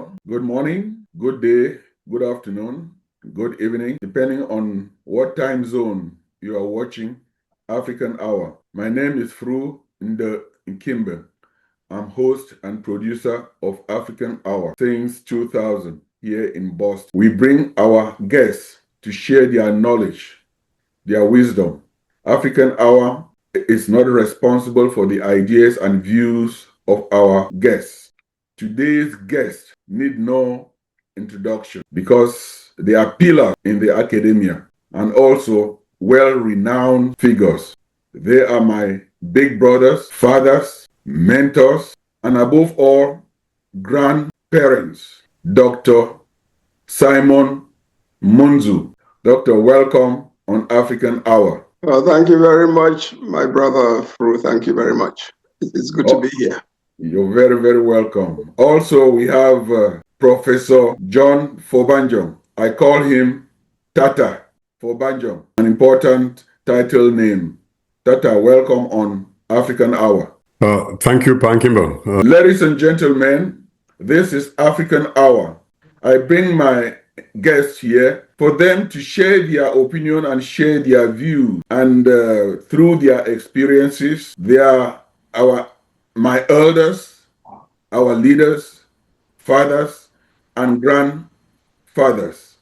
Well, good morning, good day, good afternoon, good evening, depending on what time zone you are watching African Hour. My name is Fru Nkimbe. I'm host and producer of African Hour since 2000 here in Boston. We bring our guests to share their knowledge, their wisdom. African Hour is not responsible for the ideas and views of our guests. Today's guests need no introduction because they are pillars in the academia and also well-renowned figures. They are my big brothers, fathers, mentors, and above all, grandparents. Dr. Simon Munzu. Doctor, welcome on African Hour. Well, thank you very much, my brother Fru. Thank you very much. It's good to be here. You're very, very welcome. Also, we have Professor John Fobanjong. I call him Tata Fobanjong, an important title name. Tata, welcome on African Hour. Thank you, Pankimbo. Ladies and gentlemen, this is African Hour. I bring my guests here for them to share their opinion and share their views. And through their experiences, they are my elders, our leaders, fathers, and grandfathers.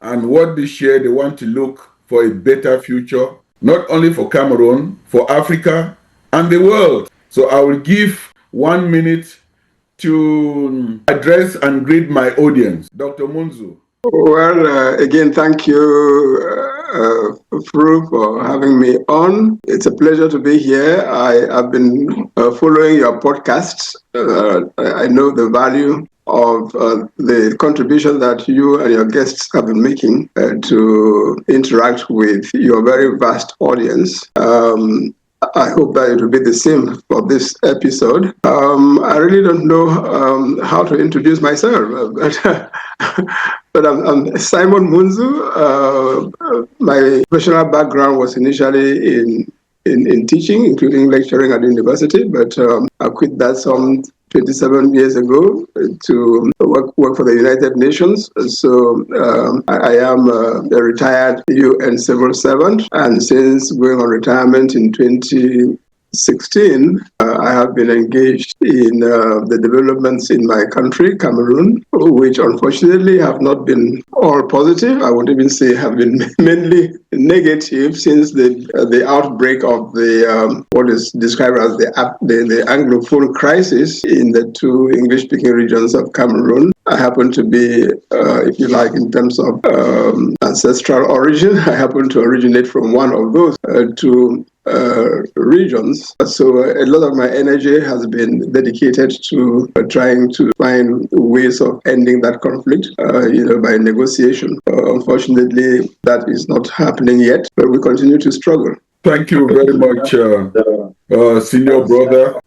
And what they share, they want to look for a better future, not only for Cameroon, for Africa, and the world. So I will give 1 minute to address and greet my audience. Dr. Munzu. Well, again, thank you, Fru, for having me on. It's a pleasure to be here. I've been following your podcasts. I know the value of the contribution that you and your guests have been making to interact with your very vast audience. I hope that it will be the same for this episode. I really don't know how to introduce myself, but I'm Simon Munzu. My professional background was initially in teaching, including lecturing at the university, but I quit that some 27 years ago to work for the United Nations. So I am a retired UN civil servant, and since going on retirement in 2016, I have been engaged in the developments in my country, Cameroon, which unfortunately have not been all positive. I would even say have been mainly negative since the outbreak of the what is described as the Anglophone crisis in the two English-speaking regions of Cameroon. I happen to be, if you like, in terms of ancestral origin, I happen to originate from one of those two regions. So a lot of my energy has been dedicated to trying to find ways of ending that conflict, by negotiation. Unfortunately, that is not happening yet, but we continue to struggle. Thank you very much, senior brother,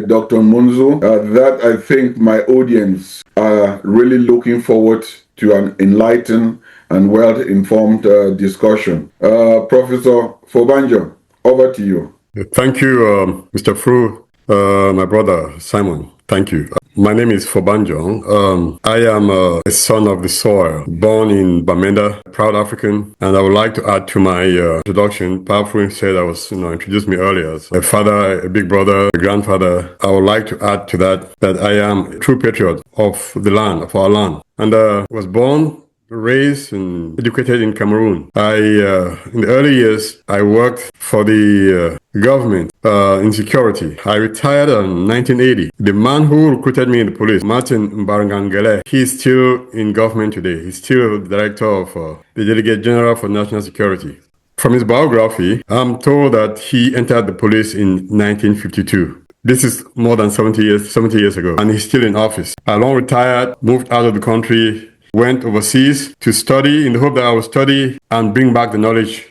Dr. Munzu. That I think my audience are really looking forward to an enlightened and well-informed discussion. Professor Fobanjo, over to you. Thank you, Mr. Fru, my brother Simon. Thank you. My name is Fobanjong. I am a son of the soil, born in Bamenda, proud African. And I would like to add to my introduction. Fru said introduced me earlier as a father, a big brother, a grandfather. I would like to add to that I am a true patriot of the land, of our land. And was born, raised and educated in Cameroon. In the early years, I worked for the government in security. I retired in 1980. The man who recruited me in the police, Martin Mbarangangele, he's still in government today. He's still the director of the Delegate General for National Security. From his biography, I'm told that he entered the police in 1952. This is more than 70 years ago, and he's still in office. I long retired, moved out of the country, went overseas to study in the hope that I would study and bring back the knowledge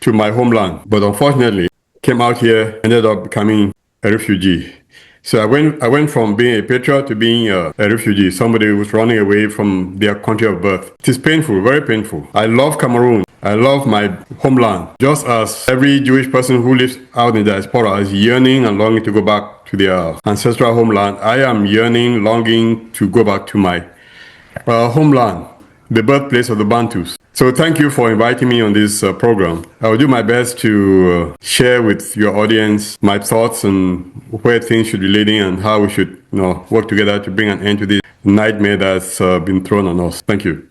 to my homeland. But unfortunately, came out here, ended up becoming a refugee. So I went from being a patriot to being a refugee, somebody who was running away from their country of birth. It is painful, very painful. I love Cameroon. I love my homeland, just as every Jewish person who lives out in the diaspora is yearning and longing to go back to their ancestral homeland, I am yearning, longing to go back to my homeland, the birthplace of the Bantus. So thank you for inviting me on this program. I will do my best to share with your audience my thoughts on where things should be leading and how we should work together to bring an end to this nightmare that's been thrown on us. Thank you.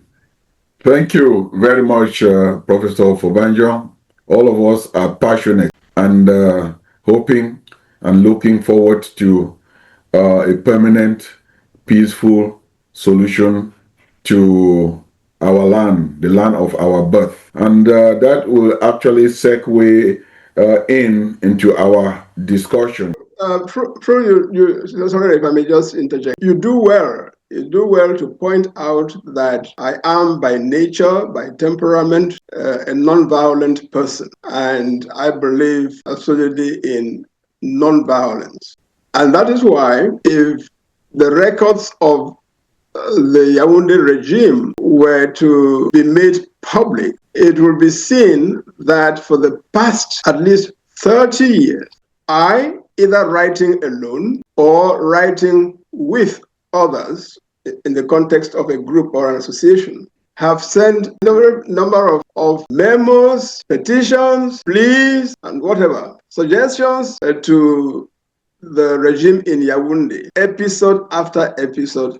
Thank you very much, Professor Fobanjo. All of us are passionate and hoping and looking forward to a permanent, peaceful solution to our land, the land of our birth. And that will actually segue into our discussion. Sorry if I may just interject. You do well to point out that I am by nature, by temperament, a non-violent person. And I believe absolutely in non-violence. And that is why if the records of the Yaoundé regime were to be made public, it will be seen that for the past at least 30 years, I, either writing alone or writing with others in the context of a group or an association, have sent a number of memos, petitions, pleas, and whatever, suggestions to the regime in Yaoundé, episode after episode,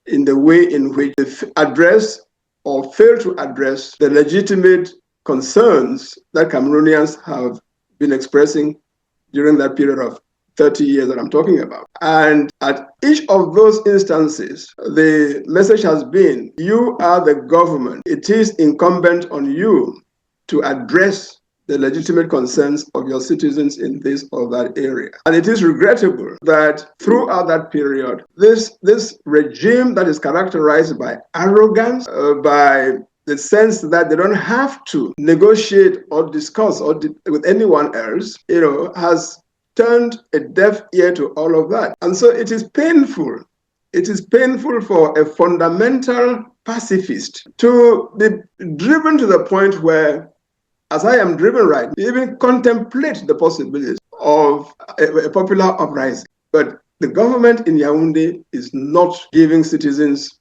in the way in which they address or fail to address the legitimate concerns that Cameroonians have been expressing during that period of 30 years that I'm talking about. And at each of those instances, the message has been, you are the government. It is incumbent on you to address the legitimate concerns of your citizens in this or that area. And it is regrettable that throughout that period, this regime that is characterized by arrogance, by the sense that they don't have to negotiate or discuss with anyone else, has turned a deaf ear to all of that. And so it is painful. It is painful for a fundamental pacifist to be driven to the point where, as I am driven right, even contemplate the possibilities of a popular uprising. But the government in Yaoundé is not giving citizens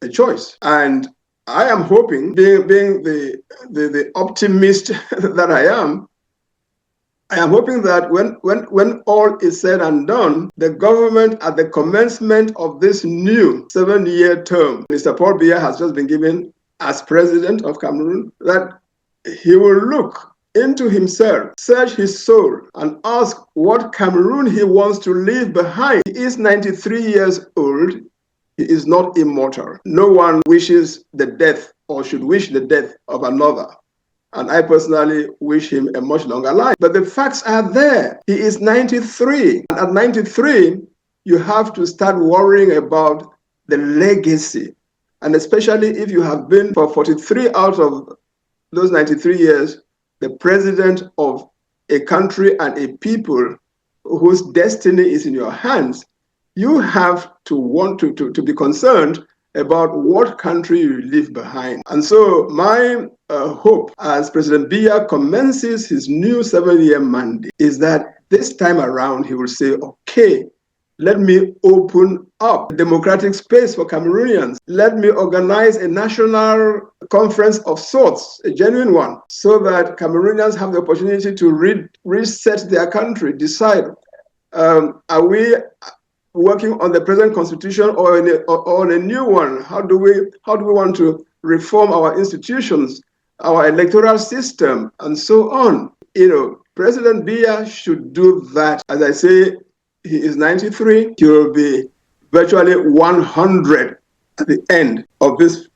a choice. And I am hoping, being the optimist that I am hoping that when all is said and done, the government at the commencement of this new 7-year term, Mr. Paul Biya has just been given as president of Cameroon, that he will look into himself, search his soul, and ask what Cameroon he wants to leave behind. He is 93 years old. He is not immortal. No one wishes the death or should wish the death of another. And I personally wish him a much longer life. But the facts are there. He is 93. And at 93, you have to start worrying about the legacy. And especially if you have been for 43 out of those 93 years, the president of a country and a people whose destiny is in your hands, you have to want to be concerned about what country you leave behind. And so my hope as President Biya commences his new 7-year mandate is that this time around he will say, okay, let me open up democratic space for Cameroonians. Let me organize a national conference of sorts, a genuine one, so that Cameroonians have the opportunity to reset their country, decide, are we working on the present constitution or on a new one? How do we want to reform our institutions, our electoral system, and so on? President Biya should do that. As I say, he is 93. He will be virtually 100 at the end of this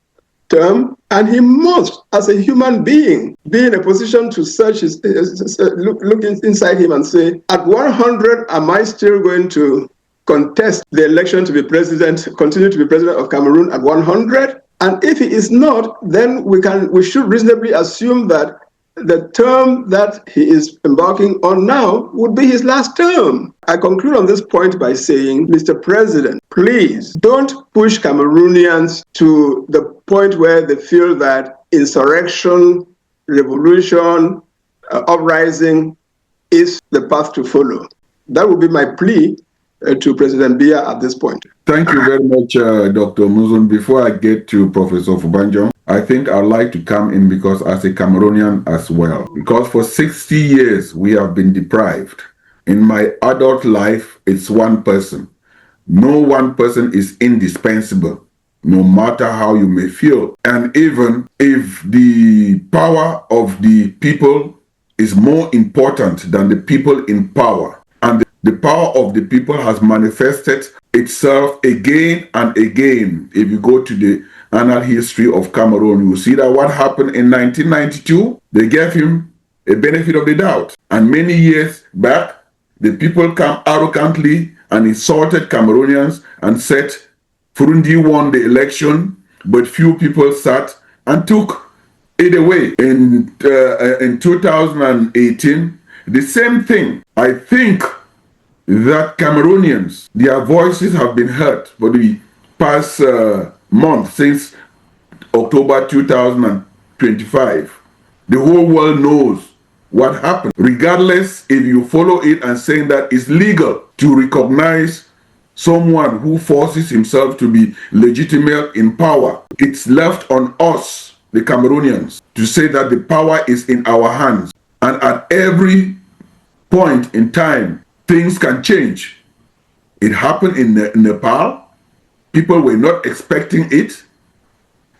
term, and he must, as a human being, be in a position to search look inside him and say, at 100, am I still going to contest the election to be president, continue to be president of Cameroon at 100? And if he is not, then we should reasonably assume that the term that he is embarking on now would be his last term. I conclude on this point by saying, Mr. President, please don't push Cameroonians to the point where they feel that insurrection, revolution, uprising is the path to follow. That would be my plea to President Biya at this point. Thank you very much, Dr. Muzun. Before I get to Professor Fubanjong, I think I'd like to come in because as a Cameroonian as well, because for 60 years we have been deprived. In my adult life, it's one person. No one person is indispensable, no matter how you may feel. And even if the power of the people is more important than the people in power, and the power of the people has manifested itself again and again. If you go to the annal history of Cameroon, you see that what happened in 1992, they gave him a benefit of the doubt. And many years back, the people came arrogantly and insulted Cameroonians and said Furundi won the election, but few people sat and took it away. In 2018, the same thing. I think that Cameroonians, their voices have been heard for the past month since October 2025. The whole world knows what happened. Regardless if you follow it and saying that it's legal to recognize someone who forces himself to be legitimate in power, it's left on us, the Cameroonians, to say that the power is in our hands. And at every point in time, things can change. It happened in Nepal. People were not expecting it.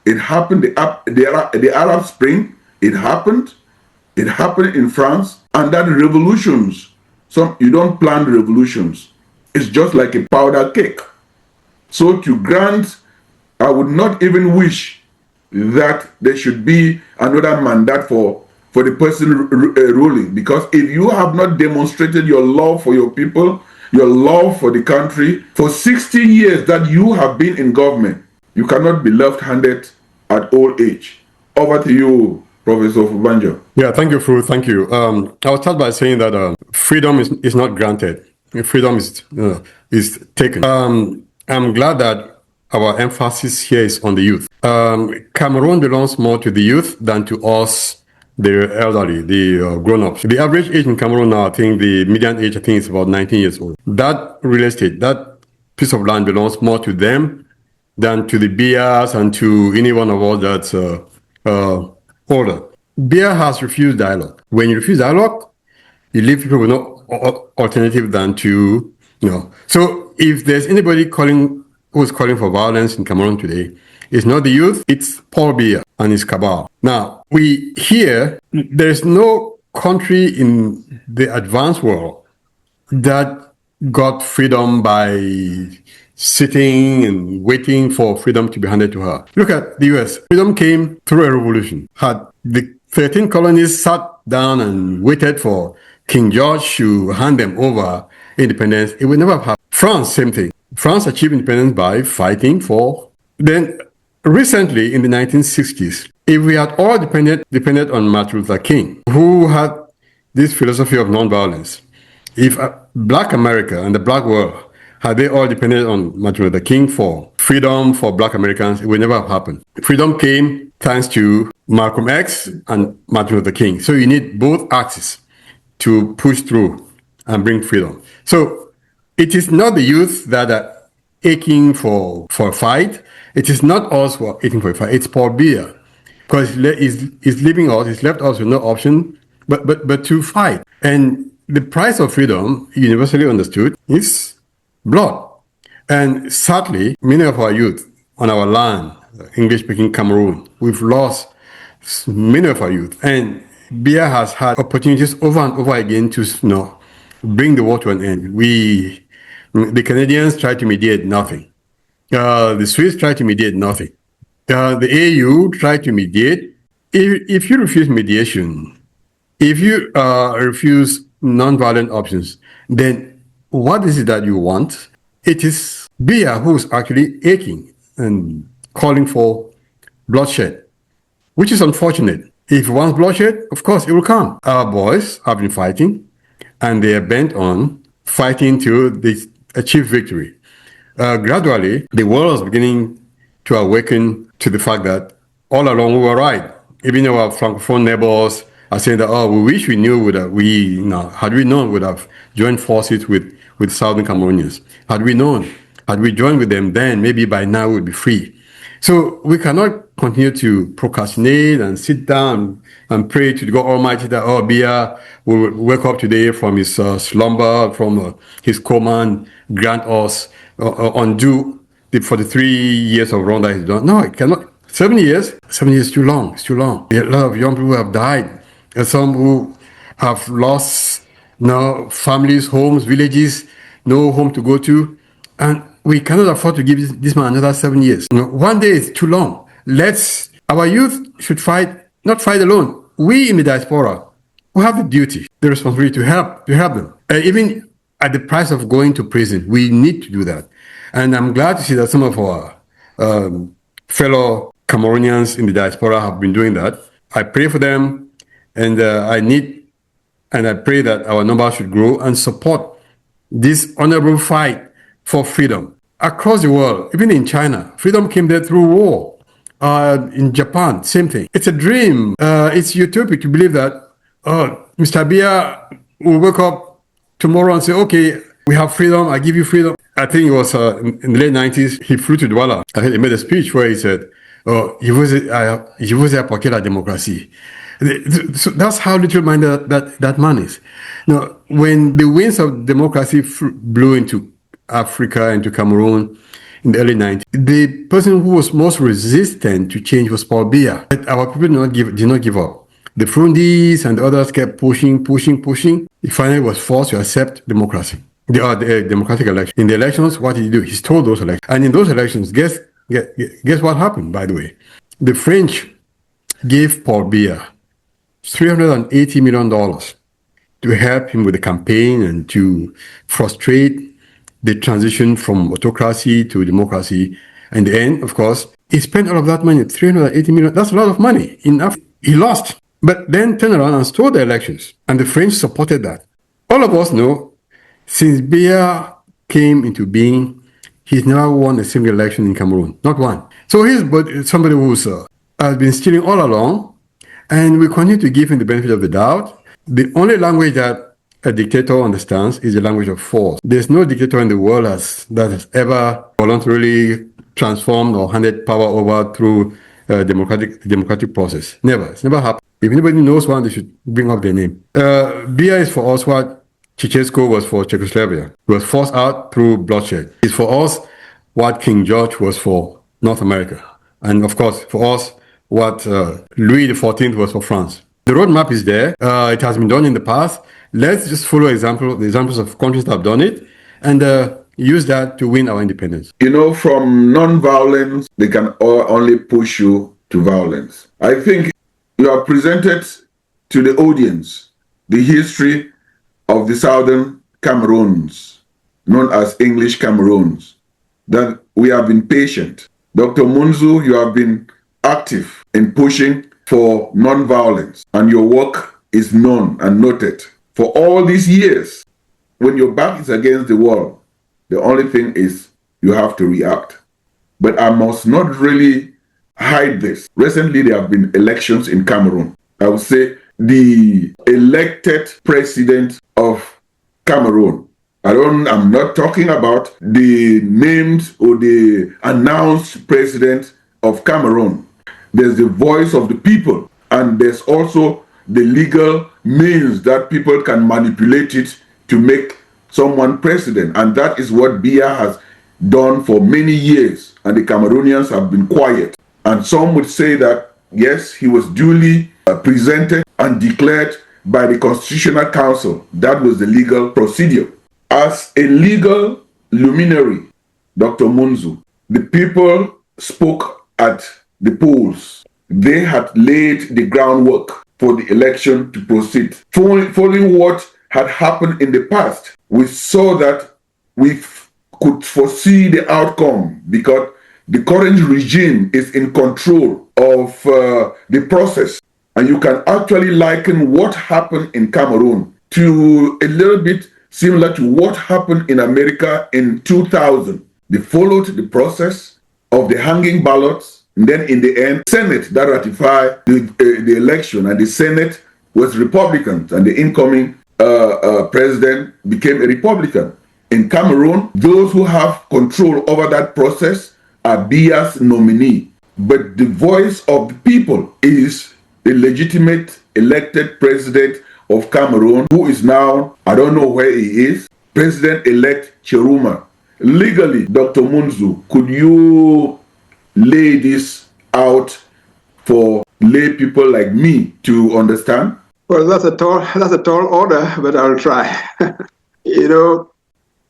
It happened the Arab Spring. It happened. It happened in France. And that revolutions, you don't plan revolutions. It's just like a powder cake. So to grant, I would not even wish that there should be another mandate for the person ruling, because if you have not demonstrated your love for your people, your love for the country, for 60 years that you have been in government, you cannot be left-handed at old age. Over to you, Professor Fubanjo. Yeah, thank you, Fru. Thank you. I'll start by saying that freedom is not granted. Freedom is taken. I'm glad that our emphasis here is on the youth. Cameroon belongs more to the youth than to us, the elderly, the grown-ups. The average age in Cameroon now, I think the median age, I think, is about 19 years old. That real estate, that piece of land belongs more to them than to the Bias and to any one of us that's older. Bia has refused dialogue. When you refuse dialogue, you leave people with no alternative than to, So if there's anybody who's calling for violence in Cameroon today, it's not the youth, it's Paul Biya and his cabal. Now, there's no country in the advanced world that got freedom by sitting and waiting for freedom to be handed to her. Look at the US. Freedom came through a revolution. Had the 13 colonies sat down and waited for King George to hand them over independence, it would never have happened. France, same thing. France achieved independence by fighting for. Then recently, in the 1960s, if we had all depended on Martin Luther King, who had this philosophy of nonviolence, if Black America and the Black world had they all depended on Martin Luther King for freedom for Black Americans, it would never have happened. Freedom came thanks to Malcolm X and Martin Luther King. So you need both axes to push through and bring freedom. So it is not the youth that are aching for a fight. It is not us who are aching for a fight. It's Paul Biya, because he's leaving us. He's left us with no option but to fight. And the price of freedom, universally understood, is blood. And sadly, many of our youth on our land, English-speaking Cameroon, we've lost many of our youth. And Biya has had opportunities over and over again to bring the war to an end. The Canadians tried to mediate, nothing. The Swiss tried to mediate, nothing. The AU tried to mediate. If you refuse mediation, if you refuse nonviolent options, then what is it that you want? It is Biya who's actually aching and calling for bloodshed, which is unfortunate. If he wants bloodshed, of course it will come. Our boys have been fighting, and they are bent on fighting to achieve victory. Gradually, the world is beginning to awaken to the fact that all along we were right. Even our Francophone neighbors are saying that, we wish we knew, had we known, would have joined forces with with Southern Cameroonians. Had we known, had we joined with them, then maybe by now we would be free. So we cannot continue to procrastinate and sit down and pray to the God Almighty that, oh, Bia will wake up today from his slumber, from his coma, and grant us undo the 43 years of wrong that he's done. No, it cannot. 7 years is too long. It's too long. A lot of young people have died, and some who have lost now families, homes, villages, no home to go to, and we cannot afford to give this man another 7 years. One day is too long. Our youth should fight, not fight alone. We in the diaspora, we have the duty, the responsibility to help them. Even at the price of going to prison, we need to do that. And I'm glad to see that some of our fellow Cameroonians in the diaspora have been doing that. I pray for them, and I pray that our numbers should grow and support this honorable fight for freedom across the world. Even in China, freedom came there through war. In Japan, same thing. It's a dream. It's utopic to believe that Mr. Bia will wake up tomorrow and say, okay, we have freedom, I give you freedom. I think it was in the late 90s, he flew to Douala. I think he made a speech where he said, je vous ai apporté la démocratie. So that's how little-minded that man is. Now, when the winds of democracy blew into Africa, into Cameroon in the early 90s, the person who was most resistant to change was Paul Biya. But our people did not give up. The Frundis and the others kept pushing. He finally was forced to accept democracy, the democratic election. In the elections, what did he do? He stole those elections. And in those elections, guess what happened, by the way? The French gave Paul Biya $380 million to help him with the campaign and to frustrate the transition from autocracy to democracy. In the end, of course, he spent all of that money, $380 million. That's a lot of money. He lost, but then turned around and stole the elections. And the French supported that. All of us know, since Biya came into being, he's never won a single election in Cameroon. Not one. So he's somebody who's has been stealing all along. And we continue to give him the benefit of the doubt. The only language that a dictator understands is the language of force. There's no dictator in the world that has ever voluntarily transformed or handed power over through a democratic process. Never. It's never happened. If anybody knows one, they should bring up their name. Biya is for us what Ceausescu was for Czechoslovakia. He was forced out through bloodshed. It's for us what King George was for North America. And of course, for us, what Louis XIV was for France. The roadmap is there. It has been done in the past. Let's just follow the examples of countries that have done it and use that to win our independence. From non-violence, they can only push you to violence. I think you have presented to the audience the history of the Southern Cameroons, known as English Cameroons, that we have been patient. Dr. Munzu, you have been active in pushing for non-violence, and your work is known and noted. For all these years, when your back is against the wall, the only thing is you have to react. But I must not really hide this. Recently, there have been elections in Cameroon. I would say the elected president of Cameroon. I'm not talking about the named or the announced president of Cameroon. There's the voice of the people, and there's also the legal means that people can manipulate it to make someone president. And that is what Biya has done for many years, and the Cameroonians have been quiet. And some would say that, yes, he was duly presented and declared by the Constitutional Council. That was the legal procedure. As a legal luminary, Dr. Munzu, the people spoke at the polls. They had laid the groundwork for the election to proceed. Following what had happened in the past, we saw that we could foresee the outcome because the current regime is in control of the process. And you can actually liken what happened in Cameroon to a little bit similar to what happened in America in 2000. They followed the process of the hanging ballots. And then in the end, Senate that ratified the election, and the Senate was Republicans, and the incoming president became a Republican. In Cameroon, those who have control over that process are Biya's nominee. But the voice of the people is a legitimate elected president of Cameroon, who is now, I don't know where he is, President-elect Chiruma. Legally, Dr. Munzu, could you lay this out for lay people like me to understand? Well, that's a tall order, but I'll try.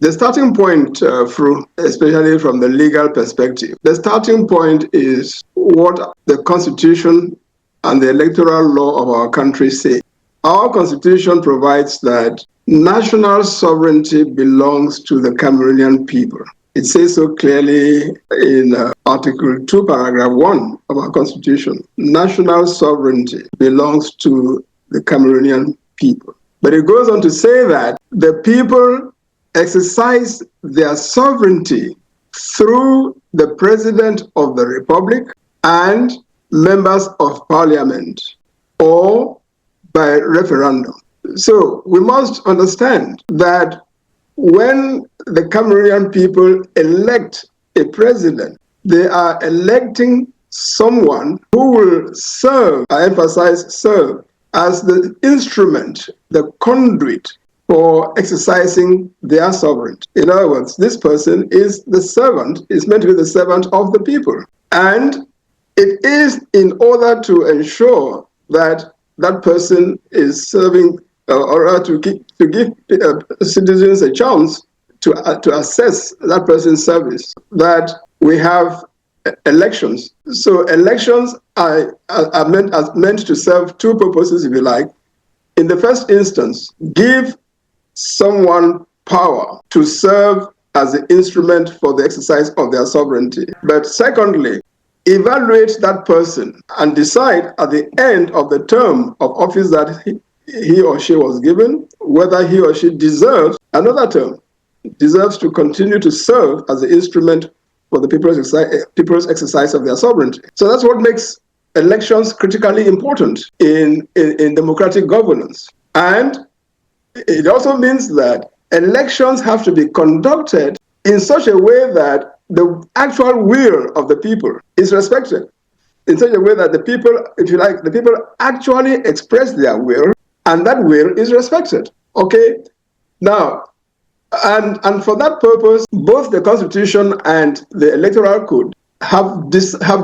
The starting point, especially from the legal perspective, the starting point is what the Constitution and the electoral law of our country say. Our Constitution provides that national sovereignty belongs to the Cameroonian people. It says so clearly in Article 2, Paragraph 1 of our Constitution. National sovereignty belongs to the Cameroonian people. But it goes on to say that the people exercise their sovereignty through the President of the Republic and members of Parliament, or by referendum. So we must understand that when the Cameroonian people elect a president, they are electing someone who will serve, I emphasize serve, as the instrument, the conduit for exercising their sovereignty. In other words, this person is the servant, is meant to be the servant of the people. And it is in order to ensure that that person is serving, or to give citizens a chance to assess that person's service, that we have elections. So elections are meant to serve two purposes, if you like. In the first instance, give someone power to serve as the instrument for the exercise of their sovereignty. But secondly, evaluate that person and decide at the end of the term of office that he or she was given whether he or she deserves another term, deserves to continue to serve as the instrument for the people's exercise of their sovereignty. So that's what makes elections critically important in democratic governance. And it also means that elections have to be conducted in such a way that the actual will of the people is respected, in such a way that the people, if you like, the people actually express their will, and that will is respected. Okay? Now, and for that purpose, both the Constitution and the Electoral Code have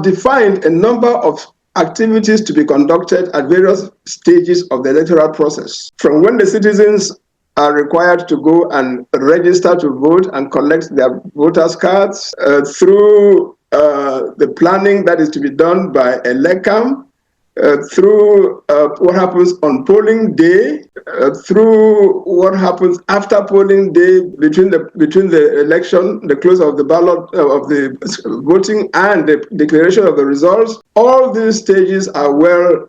defined a number of activities to be conducted at various stages of the electoral process. From when the citizens are required to go and register to vote and collect their voters' cards, through the planning that is to be done by Elecam, through what happens on polling day, through what happens after polling day, between the election, the close of the ballot, of the voting, and the declaration of the results. All these stages are well,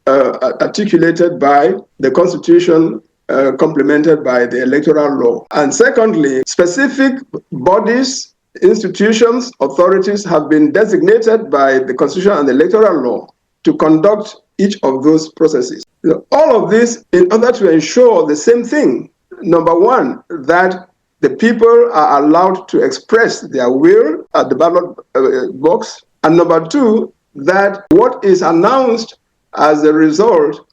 articulated by the Constitution, complemented by the electoral law. And secondly, specific bodies, institutions, authorities have been designated by the Constitution and the electoral law to conduct each of those processes. All of this in order to ensure the same thing. Number one, that the people are allowed to express their will at the ballot box. And number two, that what is announced as a result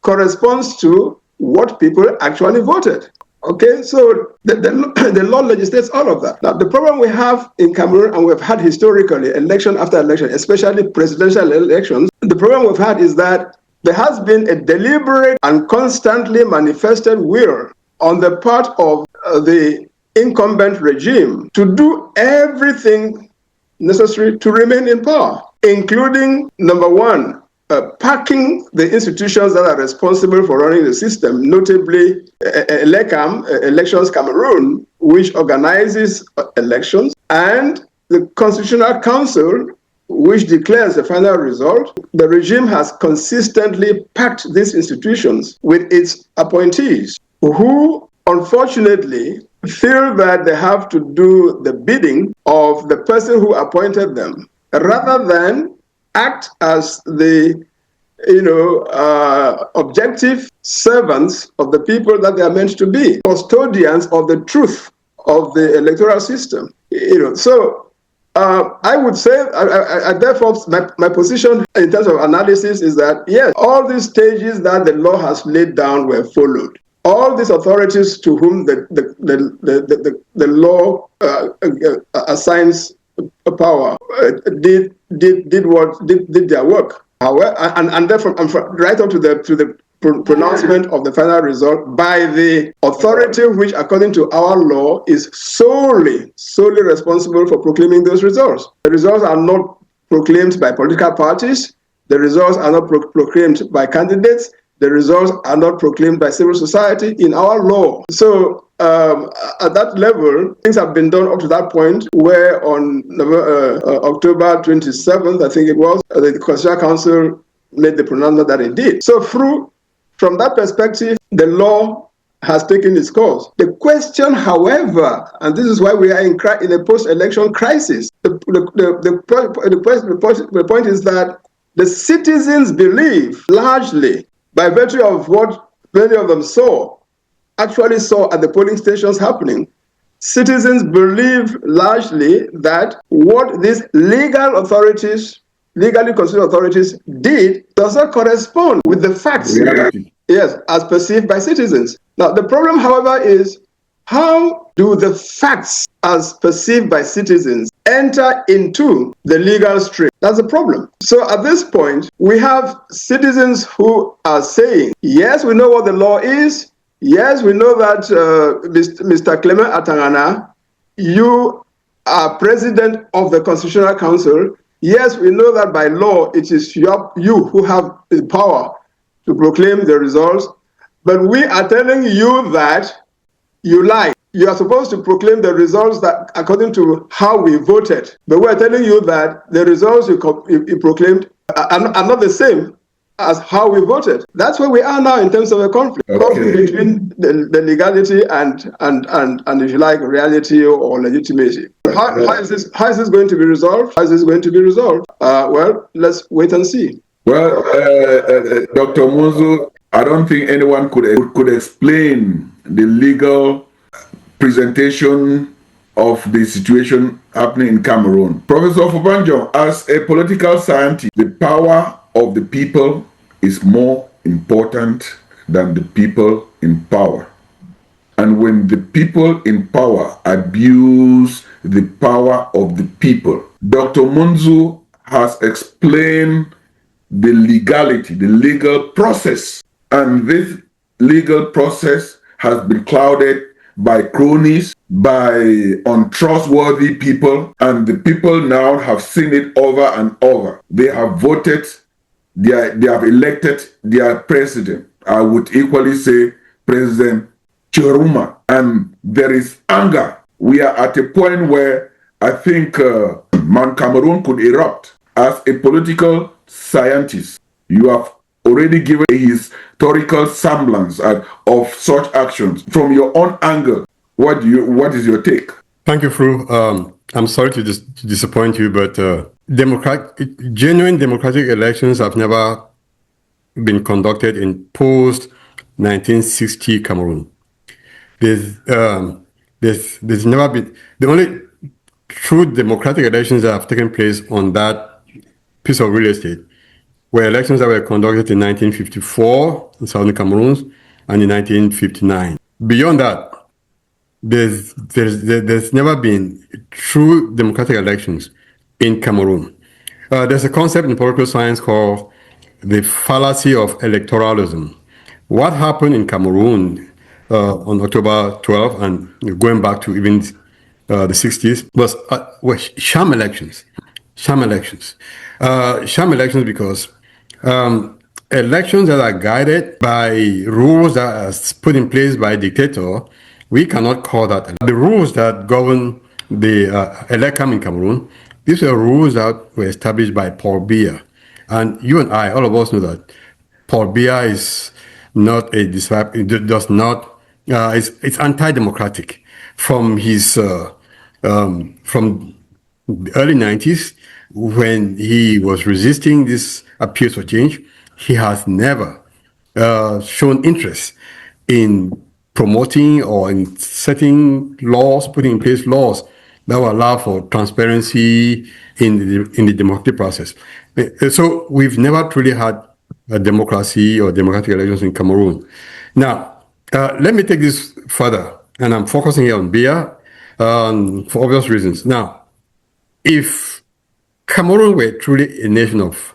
corresponds to what people actually voted. Okay, so the law legislates all of that. Now, the problem we have in Cameroon, and we've had historically, election after election, especially presidential elections, the problem we've had is that there has been a deliberate and constantly manifested will on the part of the incumbent regime to do everything necessary to remain in power, including, number one, packing the institutions that are responsible for running the system, notably ELECAM, Elections Cameroon, which organizes elections, and the Constitutional Council, which declares the final result. The regime has consistently packed these institutions with its appointees, who unfortunately feel that they have to do the bidding of the person who appointed them, rather than act as the objective servants of the people that they are meant to be, custodians of the truth of the electoral system. So I would say, therefore, my position in terms of analysis is that, yes, all these stages that the law has laid down were followed. All these authorities to whom the law assigns power did their work. However, and therefore, right up to the pronouncement of the final result by the authority which, according to our law, is solely responsible for proclaiming those results. The results are not proclaimed by political parties. The results are not proclaimed by candidates. The results are not proclaimed by civil society in our law. So at that level, things have been done up to that point where on October 27th, I think it was, the Constitutional Council made the pronouncement that it did. So from that perspective, the law has taken its course. The question, however, and this is why we are in a post-election crisis, the point is that the citizens believe largely, by virtue of what many of them actually saw at the polling stations happening, citizens believe largely that what these legally constituted authorities did does not correspond with the facts. Reality. Yes, as perceived by citizens. Now, the problem, however, is how do the facts as perceived by citizens enter into the legal stream? That's the problem. So at this point, we have citizens who are saying, yes, we know what the law is. Yes, we know that Mr. Clement Atangana, you are president of the Constitutional Council. Yes, we know that by law, it is you who have the power to proclaim the results. But we are telling you that you lie. You are supposed to proclaim the results that according to how we voted. But we are telling you that the results you proclaimed are not the same as how we voted. That's where we are now in terms of a conflict between the legality and if you like, reality or legitimacy. How is this going to be resolved? How is this going to be resolved? Well, let's wait and see. Well, Dr. Muzu, I don't think anyone could explain the legal presentation of the situation happening in Cameroon. Professor Fobanjo, as a political scientist, the power of the people is more important than the people in power. And when the people in power abuse the power of the people, Dr. Munzu has explained the legality, the legal process. And this legal process has been clouded by cronies, by untrustworthy people, and the people now have seen it over and over. They have voted, they have elected their president. I would equally say President Chiruma, and there is anger. We are at a point where I think Cameroon could erupt. As a political scientist, you have already given a historical semblance of such actions. From your own angle, what is your take? Thank you, Fru. I'm sorry to disappoint you, but genuine democratic elections have never been conducted in post-1960 Cameroon. There's never been, the only true democratic elections that have taken place on that piece of real estate were elections that were conducted in 1954 in Southern Cameroon and in 1959. Beyond that, there's never been true democratic elections in Cameroon. There's a concept in political science called the fallacy of electoralism. What happened in Cameroon on October 12th and going back to even the 60s was sham elections. Sham elections because elections that are guided by rules that are put in place by a dictator, we cannot call that. The rules that govern the electum in Cameroon, these are rules that were established by Paul Biya. And you and I, all of us know that Paul Biya is not a disciple, it does not, it's anti-democratic. From his, from the early 90s, when he was resisting this appeals for change, he has never shown interest in promoting or in setting laws, putting in place laws that will allow for transparency in the democratic process. So we've never truly had a democracy or democratic elections in Cameroon. Now, let me take this further, and I'm focusing here on Bia for obvious reasons. Now, if Cameroon were truly a nation of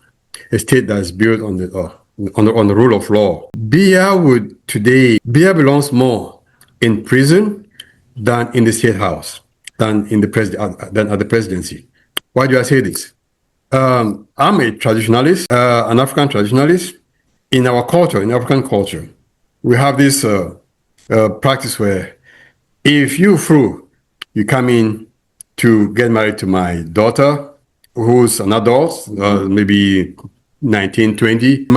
a state that is built on the rule of law, Bia belongs more in prison than in the state house, than than at the presidency. Why do I say this? I'm a traditionalist, an African traditionalist. In our culture, in African culture, we have this practice where if you come in to get married to my daughter, who's an adult, maybe 19, 20.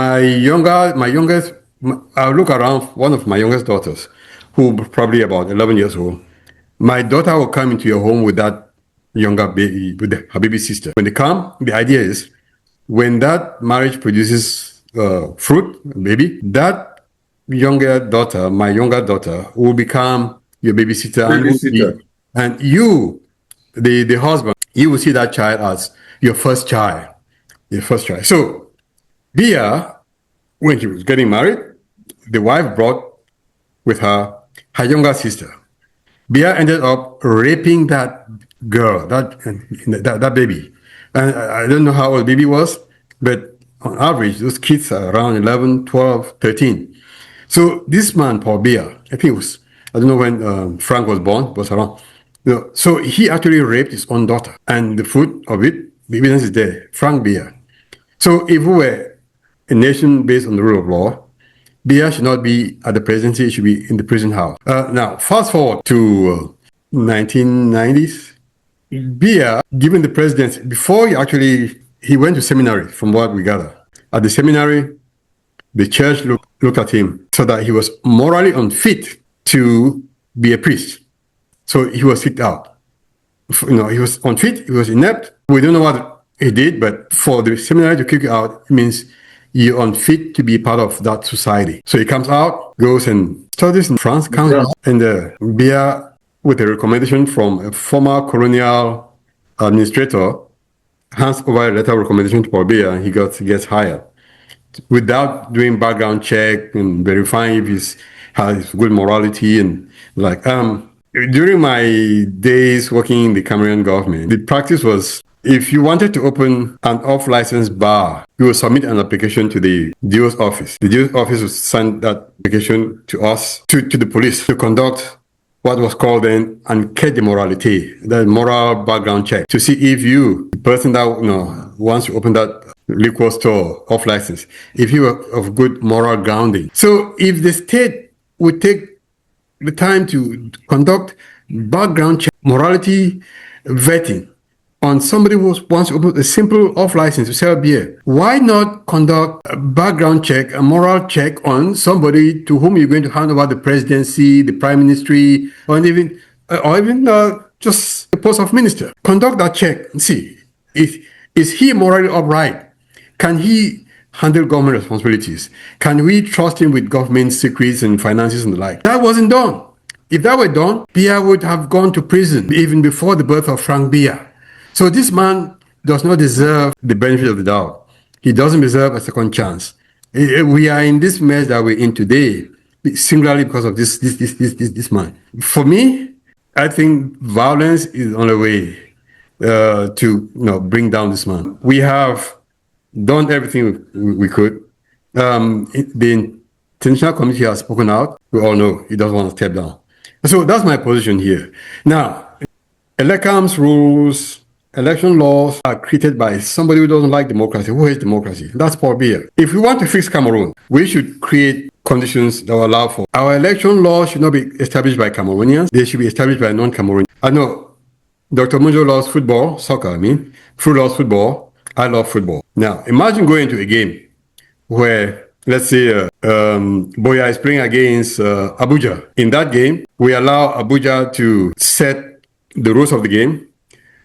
I'll look around one of my youngest daughters, who probably about 11 years old. My daughter will come into your home with that younger baby, with her baby sister. When they come, the idea is when that marriage produces fruit, baby, that my younger daughter, will become your babysitter, and you, the husband, you will see that child as your first child. So, Bia, when she was getting married, the wife brought with her younger sister. Bia ended up raping that girl, that baby. And I don't know how old the baby was, but on average, those kids are around 11, 12, 13. So this man, Paul Bia, I think it was, I don't know when Frank was born, was around. So he actually raped his own daughter. And the fruit of it, the evidence is there, Frank Bia. So if we were a nation based on the rule of law, Bia should not be at the presidency, it should be in the prison house. Now, fast forward to 1990s. Bia, given the presidency, before he went to seminary, from what we gather. At the seminary, the church looked at him so that he was morally unfit to be a priest. So he was kicked out. He was unfit, he was inept. We don't know what he did, but for the seminary to kick you out, it means you're unfit to be part of that society. So he comes out, goes and studies in France, comes out, and Bia, with a recommendation from a former colonial administrator, hands over a letter of recommendation to Paul Bia, and he gets hired without doing background check and verifying if he has good morality and during my days working in the Cameroon government, the practice was if you wanted to open an off-license bar, you would submit an application to the DO's office. The DO's office would send that application to us, to the police, to conduct what was called then enquête de moralité, the moral background check, to see if you, the person that wants to open that liquor store off license, if you are of good moral grounding. So if the state would take the time to conduct background check, morality vetting on somebody who wants to open a simple off license to sell beer, why not conduct a background check, a moral check on somebody to whom you're going to hand over the presidency, the prime ministry, or even just the post of minister? Conduct that check and see, is he morally upright? Can he handle government responsibilities? Can we trust him with government secrets and finances and the like? That wasn't done. If that were done, Bia would have gone to prison even before the birth of Frank Bia. So this man does not deserve the benefit of the doubt. He doesn't deserve a second chance. We are in this mess that we're in today, singularly because of this man. For me, I think violence is the only way to bring down this man. We have done everything we could. The international community has spoken out. We all know he doesn't want to step down. So that's my position here. Now, ELECAM's rules, election laws are created by somebody who doesn't like democracy, who hates democracy. That's Paul Biya. If we want to fix Cameroon, we should create conditions that will allow for our election laws should not be established by Cameroonians. They should be established by non-Cameroonians. I know Dr. Munjo loves football, soccer, Fru loves football, I love football. Now, imagine going to a game where, let's say, Boya is playing against Abuja. In that game, we allow Abuja to set the rules of the game,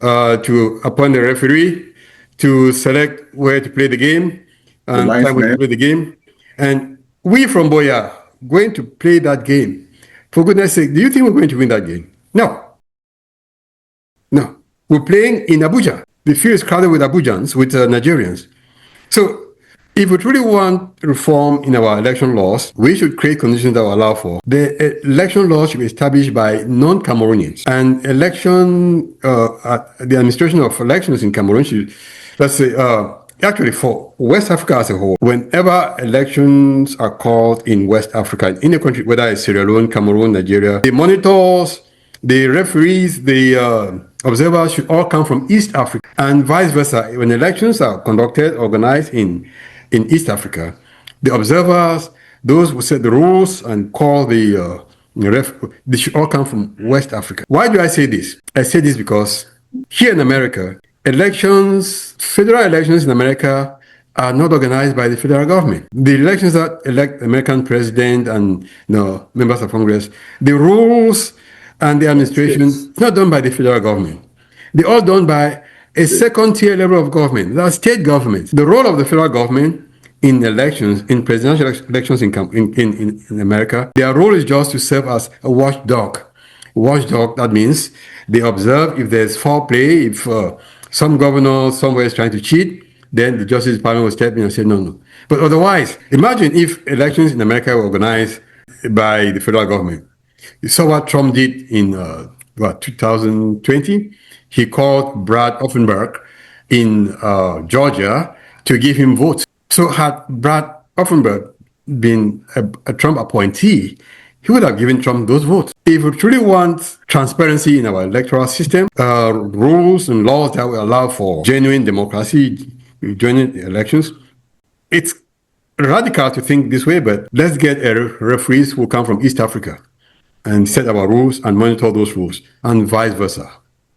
to appoint a referee, to select where to play the game, and linesman. Simon to play the game. And we from Boya going to play that game. For goodness sake, do you think we're going to win that game? No. No. We're playing in Abuja. The field is crowded with Abujans, with Nigerians. So if we truly want reform in our election laws, we should create conditions that will allow for the election laws should be established by non-Cameroonians. And the administration of elections in Cameroon should, let's say, actually for West Africa as a whole, whenever elections are called in West Africa, in a country, whether it's Sierra Leone, Cameroon, Nigeria, the monitors, the referees, the observers should all come from East Africa, and vice versa. When elections are conducted, organized in East Africa, the observers, those who set the rules and call the they should all come from West Africa. Why do I say this? I say this because here in America, federal elections in America are not organized by the federal government. The elections that elect American president and members of Congress, the rules and the administration is not done by the federal government. They're all done by a second tier level of government. That's state governments. The role of the federal government in elections, in presidential elections in America, their role is just to serve as a watchdog. Watchdog, that means they observe if there's foul play, if some governor somewhere is trying to cheat, then the Justice Department will step in and say no. But otherwise, imagine if elections in America were organized by the federal government. You saw what Trump did in 2020. He called Brad Offenberg in Georgia to give him votes. So had Brad Offenberg been a Trump appointee, he would have given Trump those votes. If we truly want transparency in our electoral system, rules and laws that will allow for genuine democracy, genuine elections, it's radical to think this way, but let's get referees who come from East Africa and set our rules and monitor those rules, and vice versa.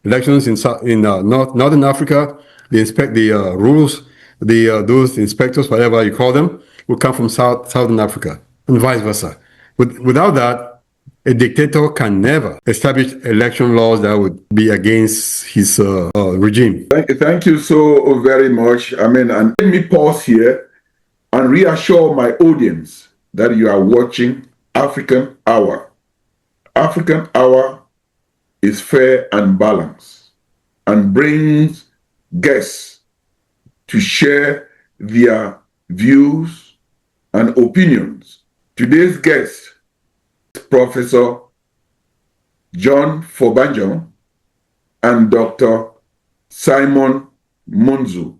Elections in Northern Africa, they inspect the rules, those inspectors, whatever you call them, will come from Southern Africa, and vice versa. Without that, a dictator can never establish election laws that would be against his regime. Thank you so very much. And let me pause here and reassure my audience that you are watching African Hour. African Hour is fair and balanced and brings guests to share their views and opinions. Today's guest is Professor John Fobanjo and Dr. Simon Munzu.